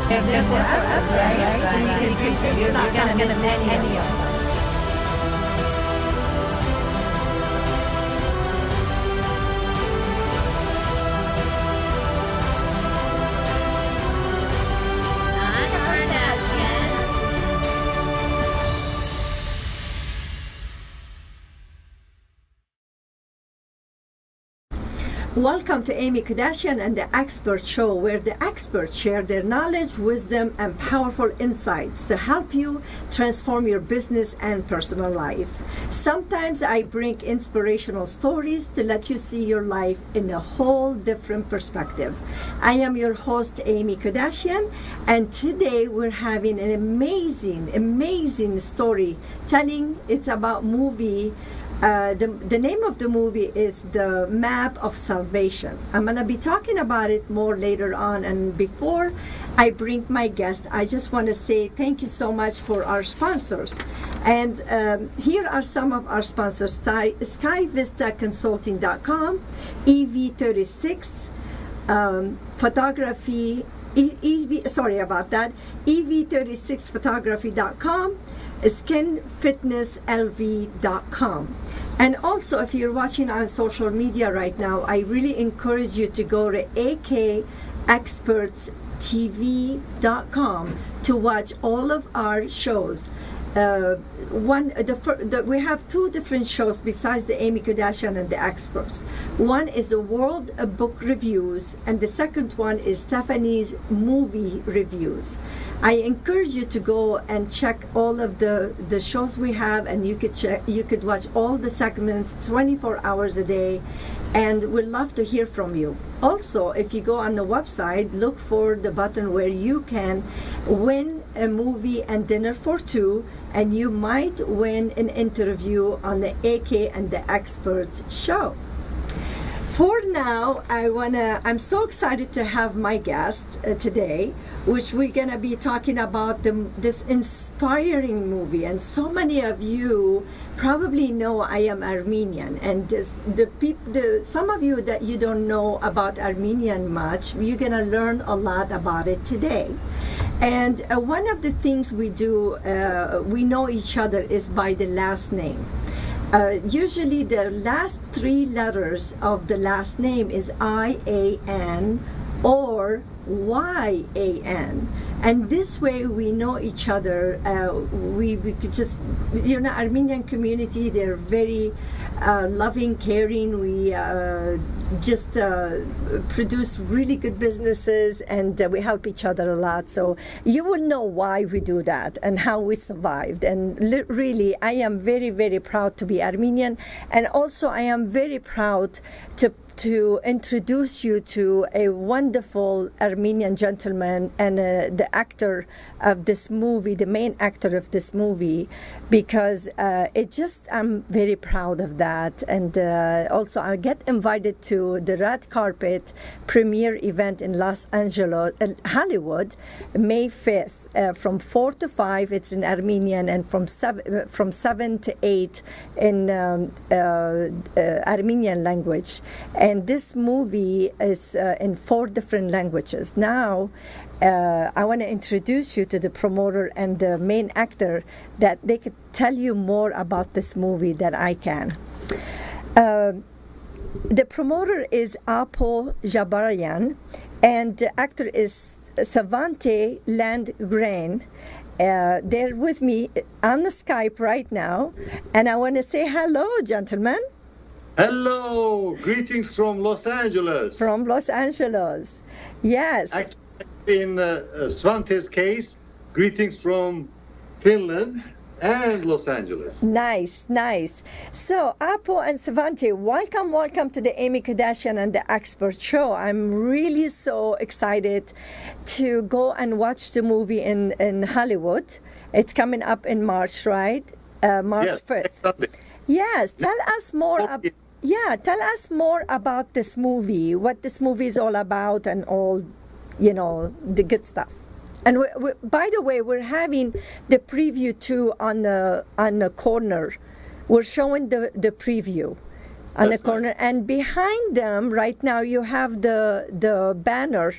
They're forever, right? So you're not gonna miss any of them. Welcome to Aimmee Kodachian and the Expert Show, where the experts share their knowledge, wisdom, and powerful insights to help you transform your business and personal life. Sometimes I bring inspirational stories to let you see your life in a whole different perspective. I am your host, Aimmee Kodachian, and today we're having an amazing story telling. It's about movie. The name of the movie is The Map of Salvation. I'm going to be talking about it more later on. And before I bring my guest, I just want to say thank you so much for our sponsors. And here are some of our sponsors: SkyVistaConsulting.com, EV36 Photography, EV36Photography.com, SkinFitnessLV.com. And also, if you're watching on social media right now, I really encourage you to go to AKExpertstv.com to watch all of our shows. We have two different shows besides the Aimmee Kodachian and the Experts. One is the World Book Reviews, and the second one is Stephanie's Movie Reviews. I encourage you to go and check all of the shows we have, and you could watch all the segments 24 hours a day, and we'd love to hear from you. Also, if you go on the website, look for the button where you can win a movie and dinner for two, and you might win an interview on the AK and the Experts show. For now, I'm so excited to have my guest today, which we're gonna be talking about this inspiring movie. And so many of you probably know I am Armenian, and some of you that you don't know about Armenian much, you're gonna learn a lot about it today. And one of the things we do, we know each other is by the last name. Usually the last three letters of the last name is IAN or YAN. And this way we know each other. We could just, Armenian community, they're very loving, caring. We just produce really good businesses, and we help each other a lot. So you will know why we do that and how we survived. And really, I am very, very proud to be Armenian. And also I am very proud to introduce you to a wonderful Armenian gentleman and the actor of this movie, the main actor of this movie, because I'm very proud of that. And also I get invited to the red carpet premiere event in Los Angeles, Hollywood, May 5th, from 4 to 5, it's in Armenian, and from 7 to 8 in Armenian language. And this movie is in 4 different languages. Now, I want to introduce you to the promoter and the main actor, that they could tell you more about this movie than I can. The promoter is Appo Jabaria, and the actor is Svante Lundgren. They're with me on the Skype right now, and I want to say hello, gentlemen. Hello, greetings from Los Angeles. From Los Angeles, yes. Actually, in Svante's case, greetings from Finland and Los Angeles. Nice. So, Appo and Svante, welcome to the Aimmee Kodachian and the Expert Show. I'm really so excited to go and watch the movie in Hollywood. It's coming up in March, right? March 1st. Yes, tell us more about this movie, what this movie is all about, and all, the good stuff. And by the way, we're having the preview too on the corner. We're showing the preview on the corner, and behind them right now you have the banner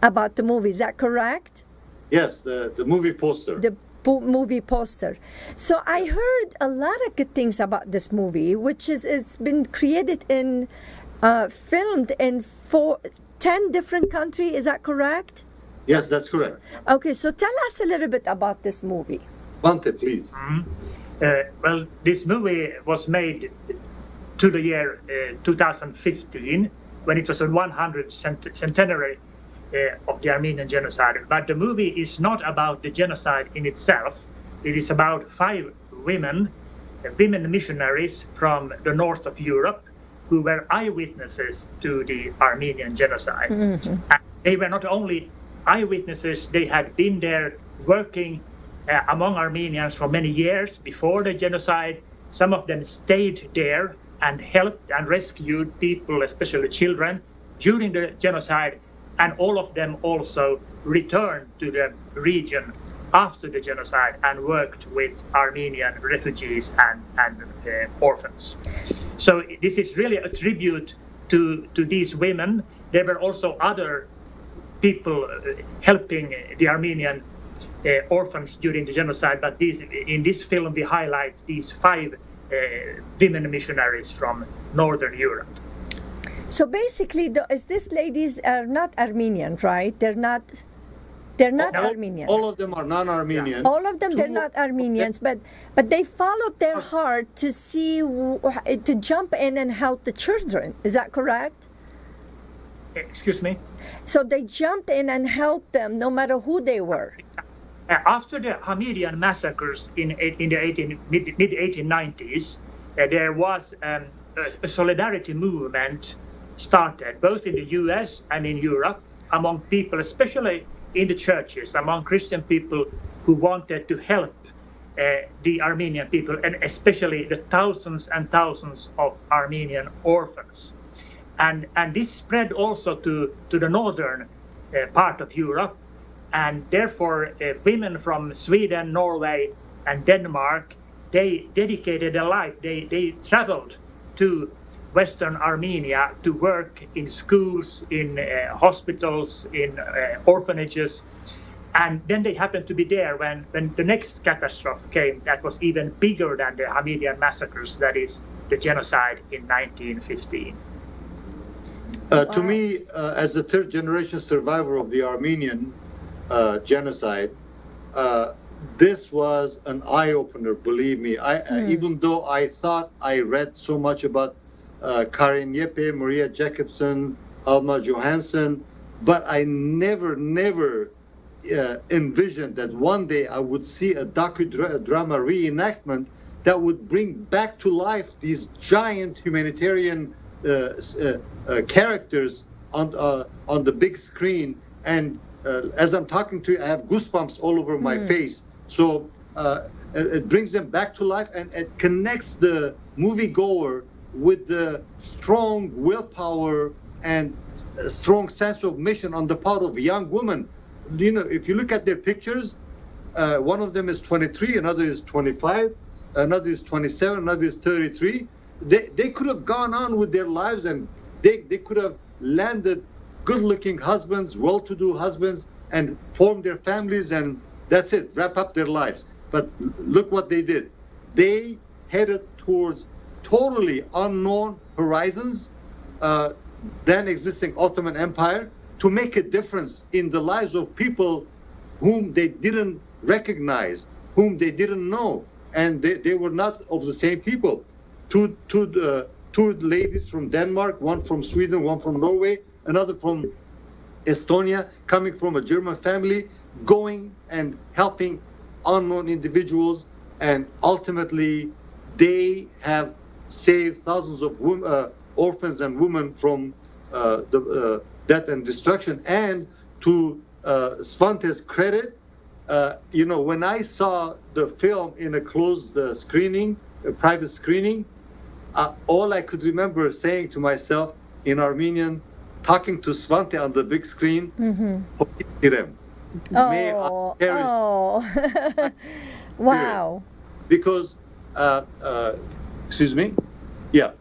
about the movie. Is that correct? Yes, the movie poster. The movie poster. So I heard a lot of good things about this movie, which is it's been created in, filmed in 10 different countries. Is that correct? Yes, that's correct. Okay, so tell us a little bit about this movie. Svante, please. Well, this movie was made to the year 2015, when it was the 100th centenary of the Armenian genocide. But the movie is not about the genocide in itself. It is about 5 women missionaries from the north of Europe who were eyewitnesses to the Armenian genocide. And they were not only eyewitnesses, they had been there working among Armenians for many years before the genocide. Some of them stayed there and helped and rescued people, especially children, during the genocide, and all of them also returned to the region after the genocide and worked with Armenian refugees and orphans. So this is really a tribute to these women. There were also other people helping the Armenian orphans during the genocide, but in this film we highlight these 5 women missionaries from Northern Europe. So basically, these ladies are not Armenian, right? They're not Armenians. All of them are non-Armenian. Yeah. All of them, they're not Armenians, but they followed their heart to see, to jump in and help the children. Is that correct? Excuse me? So they jumped in and helped them, no matter who they were. After the Hamidian massacres in the mid-1890s, there was a solidarity movement started both in the US and in Europe among people, especially in the churches, among Christian people who wanted to help the Armenian people, and especially the thousands and thousands of Armenian orphans. And this spread also to the northern part of Europe. And therefore, women from Sweden, Norway, and Denmark, they dedicated their life. They traveled to Western Armenia to work in schools, in hospitals, in orphanages. And then they happened to be there when the next catastrophe came that was even bigger than the Hamidian massacres, that is the genocide in 1915. To me, as a third-generation survivor of the Armenian genocide, this was an eye-opener, believe me. Even though I thought I read so much about Karin Jeppe, Maria Jacobsen, Alma Johansson, but I never envisioned that one day I would see a docudrama reenactment that would bring back to life these giant humanitarian characters on the big screen. And as I'm talking to you, I have goosebumps all over my face. So it brings them back to life, and it connects the moviegoer with the strong willpower and a strong sense of mission on the part of young women. You know, if you look at their pictures, one of them is 23, another is 25, another is 27, another is 33. They could have gone on with their lives, and they could have landed good-looking husbands, well-to-do husbands, and formed their families, and that's it, wrap up their lives. But look what they did. They headed towards totally unknown horizons, then existing Ottoman Empire, to make a difference in the lives of people whom they didn't recognize, whom they didn't know, and they were not of the same people. Two ladies from Denmark, one from Sweden, one from Norway, another from Estonia, coming from a German family, going and helping unknown individuals, and ultimately they have saved thousands of orphans and women from the death and destruction. And to Svante's credit, you know, when I saw the film in a closed screening, a private screening, all I could remember saying to myself in Armenian, talking to Svante on the big screen, Wow. Because, excuse me? Yeah.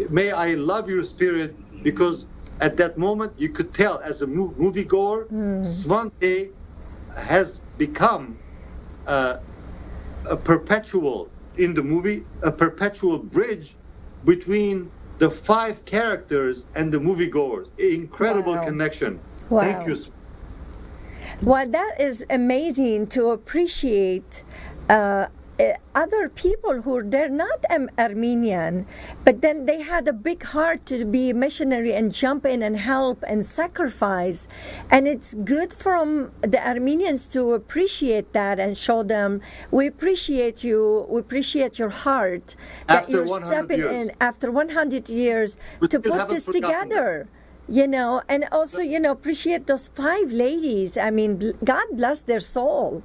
May I love your spirit, because at that moment you could tell as a moviegoer, Svante has become a perpetual in the movie, a perpetual bridge between the 5 characters and the moviegoers. Incredible connection. Wow. Thank you. Well, that is amazing to appreciate other people who they're not Armenian, but then they had a big heart to be a missionary and jump in and help and sacrifice. And it's good from the Armenians to appreciate that and show them, we appreciate you, we appreciate your heart, that After you're 100 stepping years. in after 100 years We to still put haven't this forgotten together. You know, and also, you know, appreciate those 5 ladies. I mean, God bless their soul.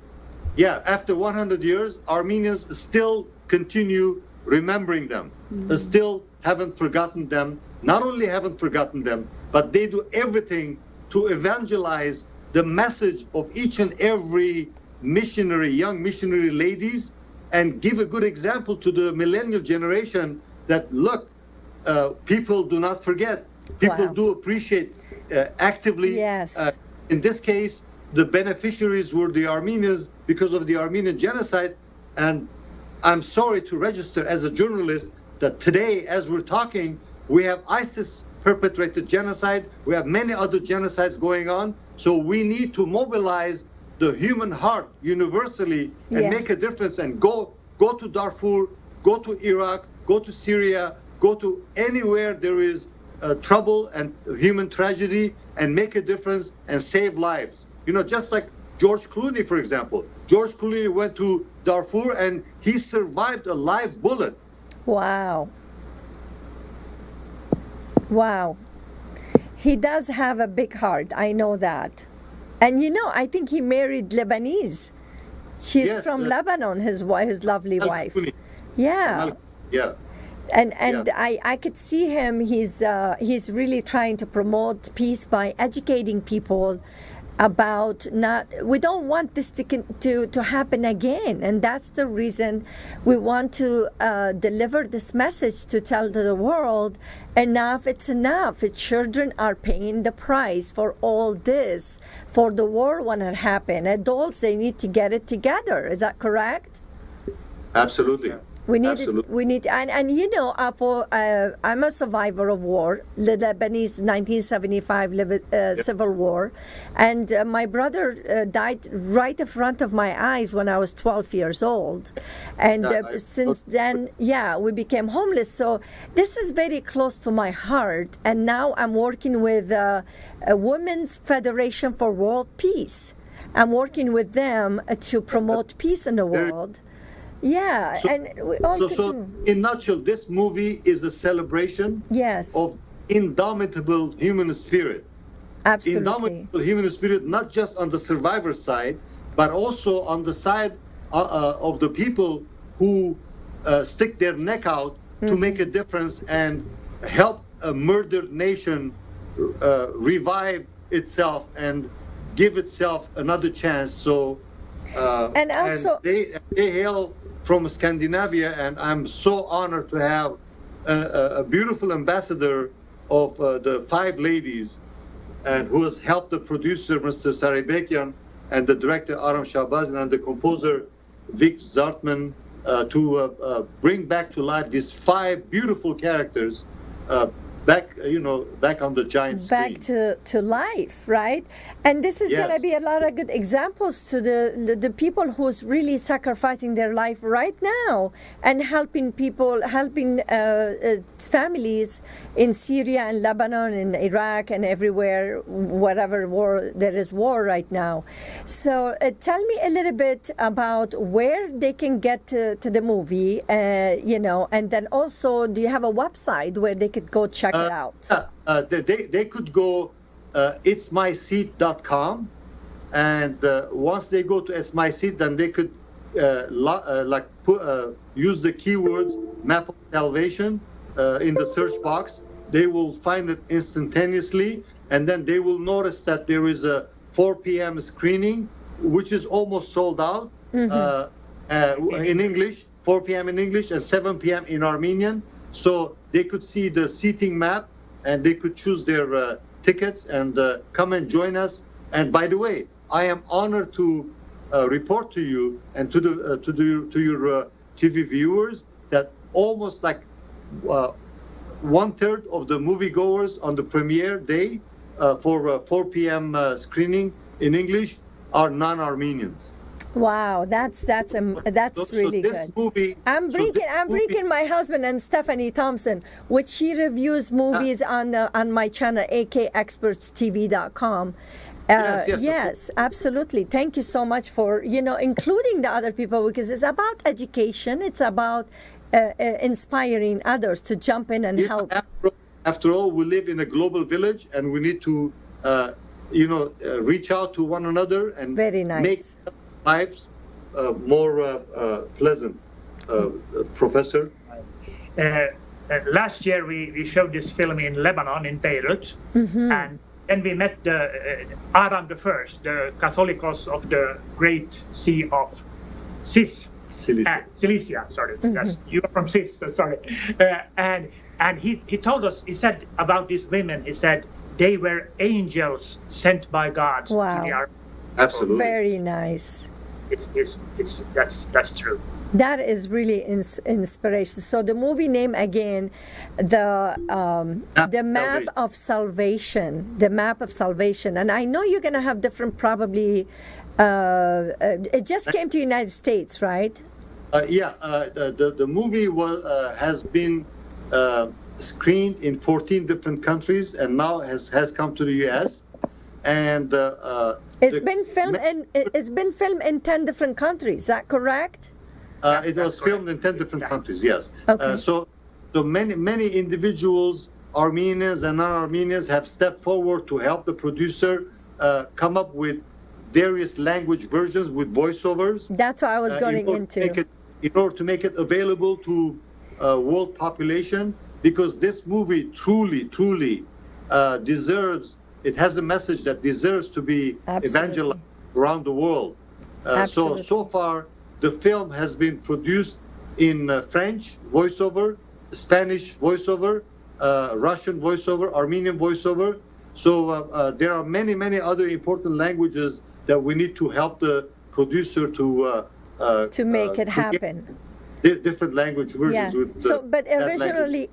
Yeah, after 100 years, Armenians still continue remembering them. They still haven't forgotten them. Not only haven't forgotten them, but they do everything to evangelize the message of each and every missionary, young missionary ladies, and give a good example to the millennial generation that, look, people do not forget. People Wow. do appreciate actively. Yes. In this case, the beneficiaries were the Armenians because of the Armenian genocide. And I'm sorry to register as a journalist that today, as we're talking, we have ISIS perpetrated genocide. We have many other genocides going on. So we need to mobilize the human heart universally and Yeah. make a difference and go to Darfur, go to Iraq, go to Syria, go to anywhere there is trouble and human tragedy, and make a difference and save lives. You know, just like George Clooney, for example. George Clooney went to Darfur and he survived a live bullet. Wow. Wow. He does have a big heart. I know that. And you know, I think he married Lebanese. She's Yes, from Lebanon, his wife, his lovely Al wife. Clooney. Yeah. Yeah. And Yeah. I could see him. He's really trying to promote peace by educating people about we don't want this to happen again, and that's the reason we want to deliver this message to tell to the world, enough, it's enough. Children are paying the price for all this, for the war when it happened. Adults, they need to get it together. Is that correct? Absolutely. We need Absolutely. and you know, Appo, I'm a survivor of war, the Lebanese 1975 civil war, and my brother died right in front of my eyes when I was 12 years old, and since then, yeah, we became homeless. So this is very close to my heart, and now I'm working with a Women's Federation for World Peace. I'm working with them to promote peace in the world. Yeah, So- and we all could So, do. in a nutshell, this movie is a celebration Yes, of indomitable human spirit. absolutely. Indomitable human spirit, not just on the survivor side, but also on the side of the people who stick their neck out to make a difference and help a murdered nation revive itself and give itself another chance. So, And also- they hail from Scandinavia, and I'm so honored to have a beautiful ambassador of the 5 ladies, and who has helped the producer, Mr. Saribekian, and the director, Aram Shahbazyan, and the composer, Vic Zartman, to bring back to life these 5 beautiful characters back on the giant screen. Back to life, right? And this is going to Yes. be a lot of good examples to the people who's really sacrificing their life right now and helping people, helping families in Syria and Lebanon and Iraq and everywhere, whatever war there is war right now. So tell me a little bit about where they can get to the movie, and then also, do you have a website where they could go check it out? They could go itsmyseat.com, and once they go to It's My Seat, then they could use the keywords Map of Salvation in the search box. They will find it instantaneously, and then they will notice that there is a 4 p.m. screening, which is almost sold out in English, 4 p.m. in English and 7 p.m. in Armenian. So they could see the seating map, and they could choose their tickets and come and join us. And by the way, I am honored to report to you and to your TV viewers that almost like 1/3 of the moviegoers on the premiere day for 4 p.m. Screening in English are non-Armenians. Wow, that's really this good. Movie, I'm bringing my husband and Stephanie Thompson, which she reviews movies on my channel akexpertstv.com. Yes, absolutely. Thank you so much for including the other people, because it's about education. It's about inspiring others to jump in and help. After all, we live in a global village, and we need to reach out to one another and make lives more pleasant. Professor? Last year we showed this film in Lebanon, in Beirut, and then we met Aram I, the Catholicos of the Great Sea of Cilicia. Sorry, you are from Cis. Sorry, and he told us. He said about these women. He said they were angels sent by God to the army. Absolutely, very nice. That's true. That is really inspiration. So the movie name again, the Map of Salvation, the Map of Salvation. And I know you're gonna have different probably. It just came to United States, right? The movie has been screened in 14 different countries, and now has come to the U.S. and it's been filmed in 10 different countries. Is that correct? It was filmed in 10 different countries, yes. Okay. So many individuals, Armenians and non-Armenians, have stepped forward to help the producer come up with various language versions with voiceovers. That's what I was going into. In order to make it available to world population, because this movie truly deserves, it has a message that deserves to be evangelized around the world. So far, the film has been produced in French voiceover, Spanish voiceover, Russian voiceover, Armenian voiceover. So there are many other important languages that we need to help the producer to make it happen. Different language versions. Yeah. But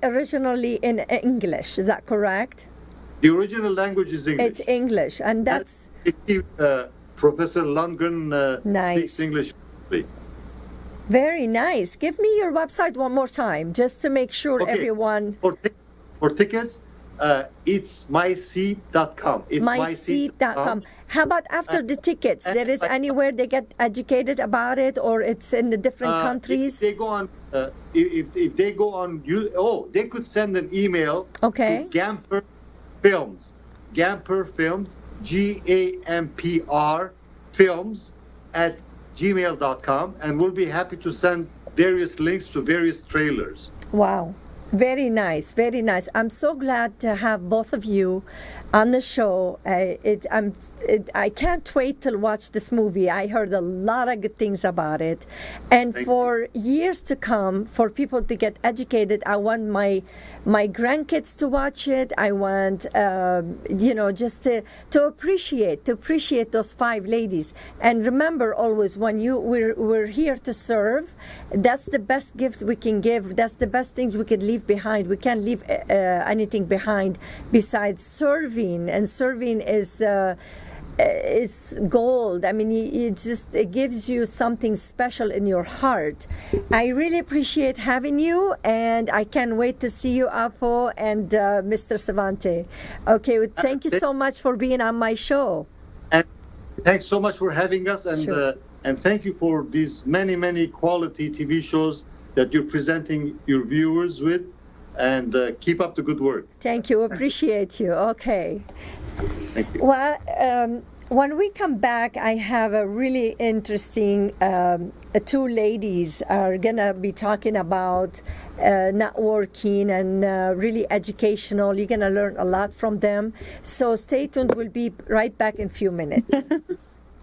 originally in English, is that correct? The original language is English. It's English, and that's. Professor Lundgren speaks English. Very nice. Give me your website one more time, just to make sure everyone. For tickets, it's myseat.com. It's myseat.com. How about after the tickets? There is anywhere they get educated about it, or it's in the different countries? If they go on, if they go on, they could send an email. Okay. To Gamper Films, GAMPR Films @gmail.com, and we'll be happy to send various links to various trailers. Wow. Very nice, very nice. I'm so glad to have both of you on the show. I can't wait to watch this movie. I heard a lot of good things about it. And for years to come, for people to get educated, I want my grandkids to watch it. I want, just to appreciate those 5 ladies. And remember always, when we're here to serve, that's the best gift we can give. That's the best things we could leave behind. We can't leave anything behind besides serving, and serving is gold. I mean, it gives you something special in your heart. I really appreciate having you, and I can't wait to see you, Appo and Mr. Svante. Okay, well, thank you so much for being on my show. And thanks so much for having us, and and thank you for these many quality TV shows that you're presenting your viewers with, and keep up the good work. Thank you. Appreciate you. Okay. Thank you. Well, when we come back, I have a really interesting 2 ladies are gonna be talking about networking and really educational. You're gonna learn a lot from them. So stay tuned. We'll be right back in a few minutes.